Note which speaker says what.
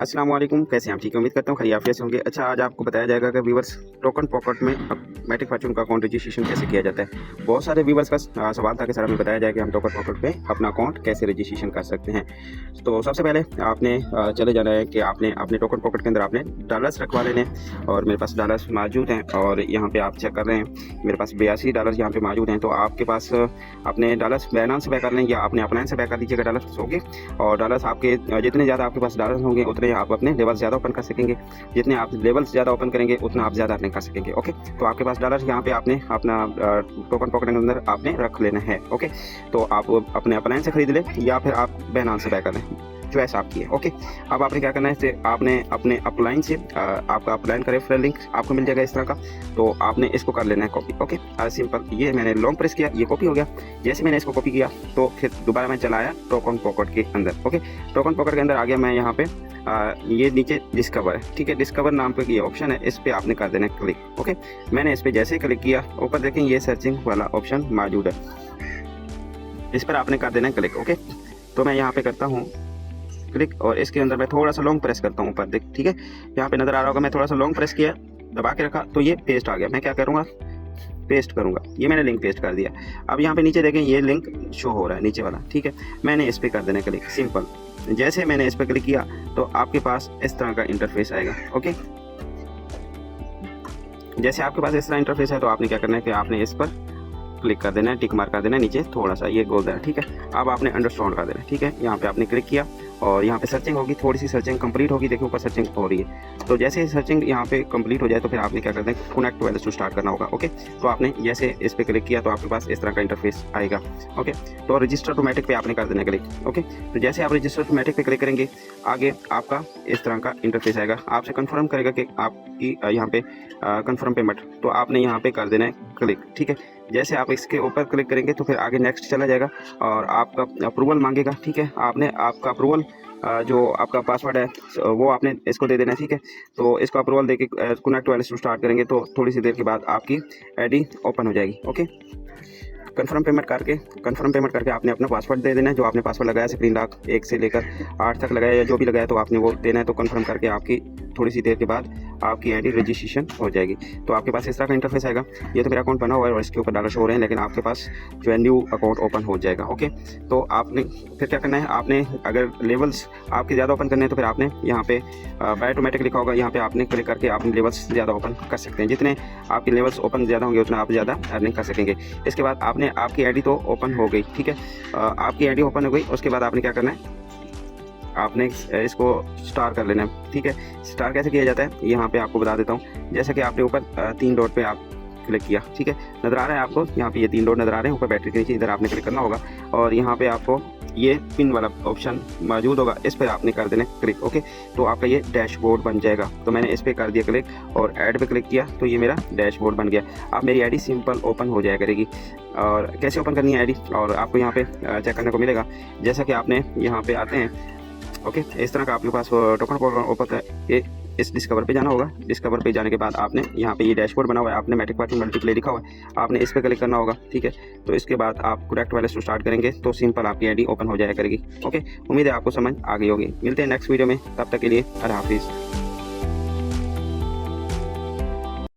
Speaker 1: अस्सलाम वालेकुम, कैसे हैं आप? ठीक है, उम्मीद करता हूँ खैरियत से होंगे। अच्छा, आज आपको बताया जाएगा कि व्यूअर्स टोकन पॉकेट में मैटिक फॉर्च्यून का अकाउंट रजिस्ट्रेशन कैसे किया जाता है। बहुत सारे व्यूअर्स का सवाल था कि सर हमें बताया जाए कि हम टोकन पॉकेट पे अपना अकाउंट कैसे रजिस्ट्रेशन कर सकते हैं। तो सबसे पहले आपने चले जाना है कि आपने अपने टोकन पॉकेट के अंदर आपने डॉलर्स रखवा लेने हैं और मेरे पास डॉलर्स मौजूद हैं और यहाँ पे आप चेक कर रहे हैं मेरे पास 82 डॉलर यहाँ पे मौजूद हैं। तो आपके पास अपने डॉलर्स बाइनेंस से बाय कर लें या अपने अपलाइन से बाय कर दीजिएगा डॉलर्स होंगे। और डॉलर्स आपके जितने ज़्यादा आपके पास डॉलर्स होंगे उतने आप अपने लेवल ज़्यादा ओपन कर सकेंगे। जितने आप लेवल ज़्यादा ओपन करेंगे उतना आप ज़्यादा अर्निंग कर सकेंगे। ओके, तो आपके पास डॉलर यहाँ पे आपने अपना टोकन पॉकेट के अंदर आपने रख लेना है। ओके, तो आप अपने अपलाइन से खरीद लें या फिर आप बाइनेंस से बाय कर लें, चॉइस आपकी है। ओके, अब आपने क्या करना है कि आपने अपने अपलाइन से आपका अपलाइन का रेफरल लिंक आपको मिल जाएगा इस तरह का, तो आपने इसको कर लेना है कॉपी। ओके, सिंपल, ये मैंने लॉन्ग प्रेस किया, ये कॉपी हो गया। जैसे मैंने इसको कॉपी किया तो फिर दोबारा मैं चलाया टोकन पॉकेट के अंदर। ओके, टोकन पॉकेट के अंदर आ गया मैं यहाँ पे ये नीचे डिस्कवर है, ठीक है, डिस्कवर नाम पे ये ऑप्शन है, इस पर आपने कर देना है क्लिक। ओके, मैंने इस पर जैसे ही क्लिक किया ऊपर देखें ये सर्चिंग वाला ऑप्शन मौजूद है, इस पर आपने कर देना है क्लिक। ओके, तो मैं यहाँ पे करता हूँ क्लिक और इसके अंदर मैं थोड़ा सा लॉन्ग प्रेस करता हूँ ऊपर देख, ठीक है, यहाँ पे नज़र आ रहा होगा मैं थोड़ा सा लॉन्ग प्रेस किया, दबा के रखा तो ये पेस्ट आ गया। मैं क्या करूँगा, पेस्ट करूँगा, ये मैंने लिंक पेस्ट कर दिया। अब यहाँ पे नीचे देखें ये लिंक शो हो रहा है नीचे वाला, ठीक है, मैंने इस पर कर देना क्लिक, सिंपल। जैसे मैंने इस पर क्लिक किया तो आपके पास इस तरह का इंटरफेस आएगा। ओके, जैसे आपके पास इस तरह इंटरफेस है तो आपने क्या करना है कि आपने इस पर क्लिक कर देना है, टिक मार्क कर देना है नीचे थोड़ा सा, ये गोल है, ठीक है। अब आपने अंडरस्टैंड कर देना है, ठीक है, यहाँ पे आपने क्लिक किया और यहाँ पे सर्चिंग होगी, थोड़ी सी सर्चिंग कंप्लीट होगी, देखिए ऊपर सर्चिंग हो रही है। तो जैसे ही सर्चिंग यहाँ पे कंप्लीट हो जाए तो फिर आपने क्या करना है, कनेक्ट वैलेट टू स्टार्ट करना होगा। ओके, तो आपने जैसे इस पर क्लिक किया तो आपके पास इस तरह का इंटरफेस आएगा। ओके, तो रजिस्टर टू मैटिक पे आपने कर देना क्लिक। ओके, तो जैसे आप रजिस्टर टू मैटिक पे क्लिक करेंगे आगे आपका इस तरह का इंटरफेस आएगा, आपसे कन्फर्म करेगा कि आपकी यहाँ पे कन्फर्म पेमेंट, तो आपने यहाँ पे कर देना है क्लिक, ठीक है। जैसे आप इसके ऊपर क्लिक करेंगे तो फिर आगे नेक्स्ट चला जाएगा और आपका अप्रूवल मांगेगा, ठीक है। आपने आपका अप्रूवल जो आपका पासवर्ड है वो आपने इसको दे देना है, ठीक है। तो इसको अप्रूवल देके कनेक्ट वाले से स्टार्ट करेंगे तो थोड़ी सी देर के बाद आपकी आईडी ओपन हो जाएगी। ओके, कंफर्म पेमेंट करके आपने अपना पासवर्ड दे देना है, जो आपने पासवर्ड लगाया स्क्रीन लॉक 1 से लेकर 8 तक लगाया या जो भी लगाया तो आपने वो देना है। तो कंफर्म करके आपकी थोड़ी सी देर के बाद आपकी आईडी रजिस्ट्रेशन हो जाएगी। तो आपके पास इस तरह का इंटरफेस आएगा। ये तो मेरा अकाउंट बना हुआ है और इसके ऊपर डॉलर शो हो रहे हैं, लेकिन आपके पास जो है न्यू अकाउंट ओपन हो जाएगा। ओके, तो आपने फिर क्या करना है, आपने अगर लेवल्स आपके ज़्यादा ओपन करने हैं तो फिर आपने यहाँ पे बाय ऑटोमेटिक लिखा होगा, यहाँ पे आपने क्लिक करके आपने लेवल्स ज़्यादा ओपन कर सकते हैं। जितने आपके लेवल्स ओपन ज़्यादा होंगे उतना आप ज़्यादा अर्निंग कर सकेंगे। इसके बाद आपने आपकी आईडी तो ओपन हो गई, ठीक है, आपकी आईडी ओपन हो गई। उसके बाद आपने क्या करना है, आपने इसको स्टार कर लेना है, ठीक है। स्टार कैसे किया जाता है यहाँ पे आपको बता देता हूँ। जैसा कि आपने ऊपर 3 डॉट पे आप क्लिक किया, ठीक है, नज़र आ रहा है आपको, यहाँ पे ये 3 डॉट नज़र आ रहे हैं ऊपर बैटरी के नीचे, इधर आपने क्लिक करना होगा और यहाँ पे आपको ये पिन वाला ऑप्शन मौजूद होगा, इस पर आपने कर देना क्लिक। ओके, तो आपका ये डैशबोर्ड बन जाएगा। तो मैंने इस पर कर दिया क्लिक और ऐड पे क्लिक किया तो ये मेरा डैशबोर्ड बन गया। अब मेरी आईडी सिंपल ओपन हो जाया करेगी। और कैसे ओपन करनी है आईडी और आपको यहाँ पे चेक करने को मिलेगा। जैसा कि आपने यहाँ पे आते हैं, ओके, इस तरह का आपके पास टोकन ओपन है, ये इस डिस्कवर पे जाना होगा। डिस्कवर पे जाने के बाद आपने यहाँ पे ये डैशबोर्ड बना हुआ है, आपने मैटिक फॉर्च्यून मल्टीप्ले लिखा हुआ है, आपने इस पर क्लिक करना होगा, ठीक है। तो इसके बाद आप करेक्ट वाले से स्टार्ट करेंगे तो सिंपल आपकी आईडी ओपन हो जाया करेगी। ओके, उम्मीद है आपको समझ आ गई होगी। मिलते हैं नेक्स्ट वीडियो में, तब तक के लिए अल्लाह हाफिज़।